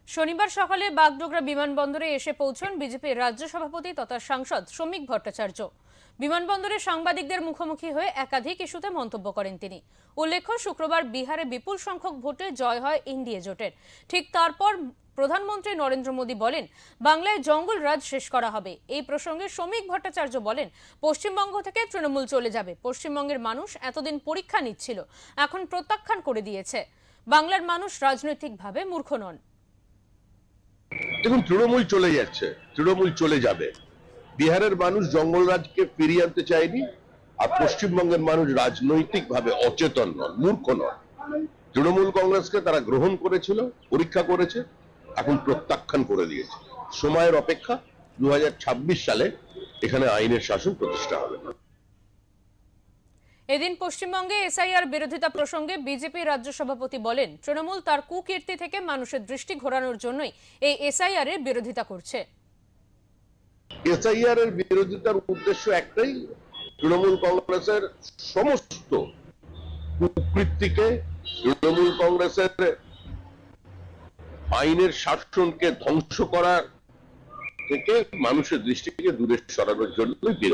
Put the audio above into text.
শনিবার সকালে বাগডোগরা বিমানবন্দরে এসে পৌঁছন বিজেপির রাজ্য সভাপতি তথা সাংসদ শ্রমিক ভট্টাচার্য। বিমানবন্দরে সাংবাদিকদের মুখোমুখি হয়ে একাধিক ইস্যুতে মন্তব্য করেন তিনি। উল্লেখ্য, শুক্রবার বিহারে বিপুল সংখ্যক ভোটে জয় হয় এনডিএ জোটের। ঠিক তারপর প্রধানমন্ত্রী নরেন্দ্র মোদী বলেন, বাংলায় জঙ্গল রাজ শেষ করা হবে। এই প্রসঙ্গে শ্রমিক ভট্টাচার্য বলেন, পশ্চিমবঙ্গ থেকে তৃণমূল চলে যাবে। পশ্চিমবঙ্গের মানুষ এতদিন পরীক্ষা নিচ্ছিল, এখন প্রত্যাখ্যান করে দিয়েছে। বাংলার মানুষ রাজনৈতিকভাবে মূর্খ নন। দেখুন, তৃণমূল চলে যাচ্ছে, তৃণমূল চলে যাবে। বিহারের মানুষ জঙ্গলরাজকে ফিরিয়ে আনতে চায়নি, আর পশ্চিমবঙ্গের মানুষ রাজনৈতিকভাবে অচেতন নন, মূর্খ নন। তৃণমূল কংগ্রেসকে তারা গ্রহণ করেছিল, পরীক্ষা করেছে, এখন প্রত্যাখ্যান করে দিয়েছে। সময়ের অপেক্ষা, 2026 সালে এখানে আইনের শাসন প্রতিষ্ঠা হবে। এদিন পশ্চিমবঙ্গে এসআইআর বিরোধিতা প্রসঙ্গে বিজেপি রাজ্য সভাপতি বলেন, তৃণমূল তার কুকীর্তি থেকে মানুষের দৃষ্টি ঘোরানোর জন্যই এই এসআইআর এর বিরোধিতা করছে। এসআইআর এর বিরোধিতার উদ্দেশ্য একটাই, তৃণমূল কংগ্রেসের সমস্ত কুকীর্তিকে, তৃণমূল কংগ্রেসের আইনের শাসনকে ধ্বংস করা থেকে মানুষের দৃষ্টিকে দূরে সরানোর জন্যই বিরোধী।